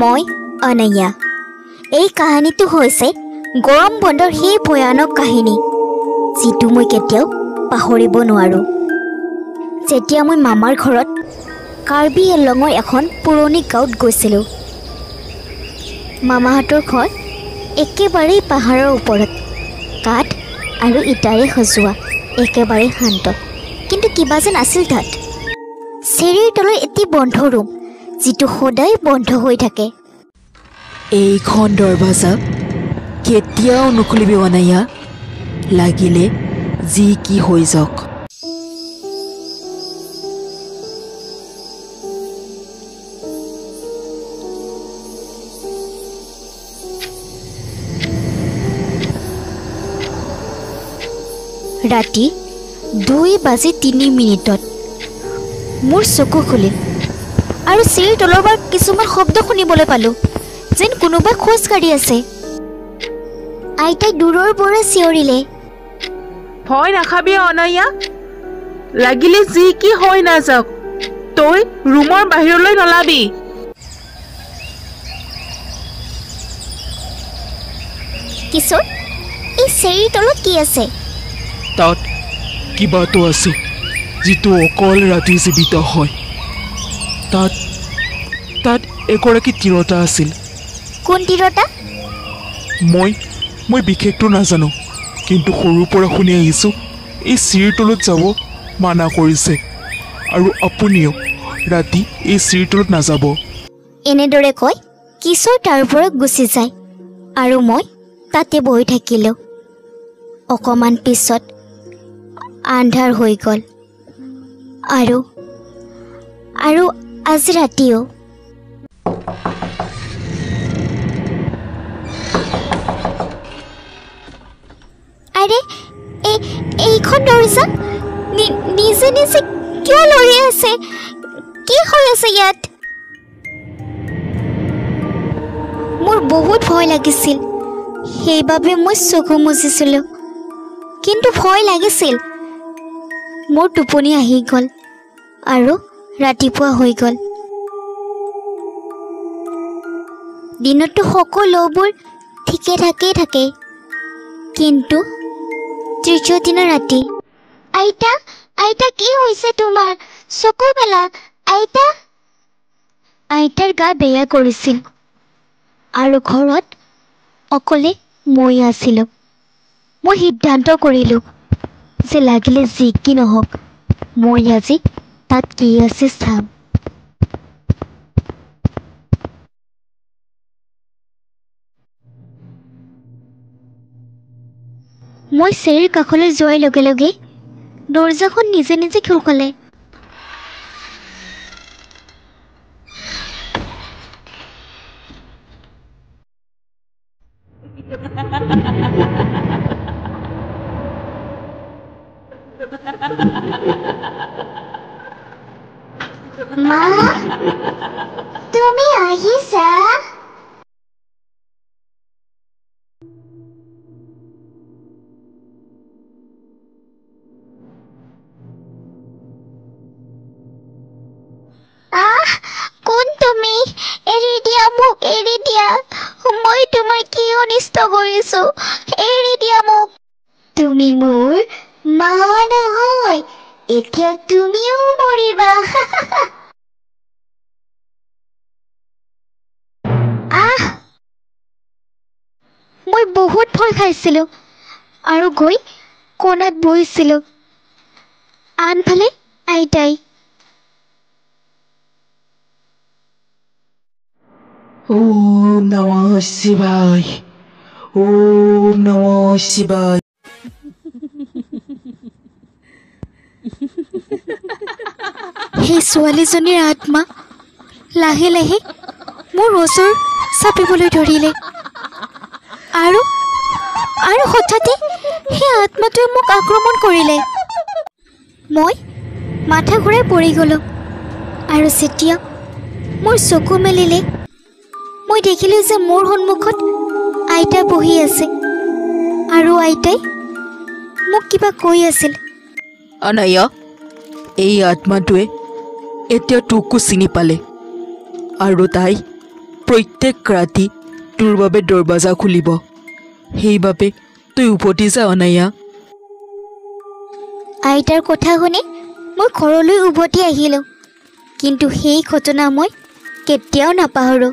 মই অনয়া। এই কাহিনীটো হৈছে গৰম বন্ধৰ সেই ভয়ানক কাহিনী যিটো মই কেতিয়াও পাহৰিব নোৱাৰোঁ। যেতিয়া মই মামাৰ ঘৰত কাৰ্বি আংলঙৰ এখন পুৰণি গাঁৱত গৈছিলোঁ। মামাহঁতৰ ঘৰ একেবাৰেই পাহাৰৰ ওপৰত, কাঠ আৰু ইটাৰে সজোৱা, একেবাৰে শান্ত। কিন্তু কিবা যেন আছিল তাত। চিৰিৰ তলৰ এটি বন্ধ ৰুম, যিটো সদায় বন্ধ হৈ থাকে। এইখন দৰৱাজা কেতিয়াও নুখুলিবি অনায়া, লাগিলে যি কি হৈ যাওক। ৰাতি 2:03 মোৰ চকু খুলিল আৰু চিৰিৰ তলৰ পৰা কিছুমান শব্দ শুনিবলৈ পালোঁ, যেন কোনোবাই খোজ কাঢ়ি আছে। আইতাই দূৰৰ পৰা চিঞৰিলে, ভয় নাখাবি অনয়া, লাগিলে যি কি হৈ নাযাওক, তই ৰুমৰ বাহিৰলৈ নলাবি। কিশোৰ, এই চিৰিৰ তলত কি আছে? তাত কিবাটো আছে যিটো অকল ৰাতি জীৱিত হয়। তাত এগৰাকী তিৰোতা আছিল। কোন তিৰোতা? মই বিশেষটো নাজানো, কিন্তু সৰুৰ পৰা শুনি আহিছোঁ এই চিৰিৰ তলত যাব মানা কৰিছে, আৰু আপুনিও ৰাতি এই চিৰিৰ তলত নাযাব। এনেদৰে কৈ কিশোৰ তাৰ পৰা গুচি যায় আৰু মই তাতে বহি থাকিলোঁ। অকণমান পিছত আন্ধাৰ হৈ গ'ল আৰু আজি ৰাতিও। আৰে এইখন দৰজা নিজে নিজে কিয় লৰি আছে? কি হৈ আছে ইয়াত? মোৰ বহুত ভয় লাগিছিল, সেইবাবে মই চকু মুচিছিলোঁ। কিন্তু ভয় লাগিছিল। মোৰ টোপনি আহি গ'ল আৰু ৰাতিপুৱা হৈ গ'ল। দিনততো সকলোবোৰ ঠিকে থাকে, কিন্তু তৃতীয় দিনা ৰাতি। আইতা কি হৈছে তোমাৰ? চকু মেলা আইতা। আইতাৰ গা বেয়া কৰিছিল আৰু ঘৰত অকলে মই আছিলোঁ। মই সিদ্ধান্ত কৰিলোঁ যে লাগিলে যি কি নহওক, মই আজি তাত কি আছে চাম। মই চিৰিৰ কাষলৈ যোৱাৰ লগে লগে দৰজাখন নিজে নিজে খোল খালে। মা, তুমি আহিছা? কোন তুমি? এৰি দিয়া মোক, এৰি দিয়া। মই তোমাৰ কি অনিষ্ট কৰিছো? এৰি দিয়া মোক। তুমি মোৰ মা নহয়, এতিয়া তুমিও মৰিবা। মই বহুত ভয় খাইছিলোঁ আৰু গৈ কোণাত বহিছিলোঁ। আনফালে আইতাই। ওম নমঃ শিৱায়, ওম নমঃ শিৱায়। সেই ছোৱালীজনীৰ আত্মা লাহে লাহে মোৰ ওচৰ চাপিবলৈ ধৰিলে আৰু হঠাতে সেই আত্মাটোৱে মোক আক্ৰমণ কৰিলে। মই মাথা ঘূৰাই পৰি গ'লোঁ আৰু যেতিয়া মোৰ চকু মেলিলে, মই দেখিলোঁ যে মোৰ সন্মুখত আইতা বহি আছে আৰু আইতাই মোক কিবা কৈ আছিল। অনয়া, এই আত্মাটোৱে এতিয়া তোকো চিনি পালে আৰু তাই প্ৰত্যেক ৰাতি তোৰ বাবে দৰৱাজা খুলিব সেইবাবে তই উভতি যা অনায়া আইতাৰ কথা শুনি মই ঘৰলৈ উভতি আহিলোঁ কিন্তু সেই ঘটনা মই কেতিয়াও নাপাহৰোঁ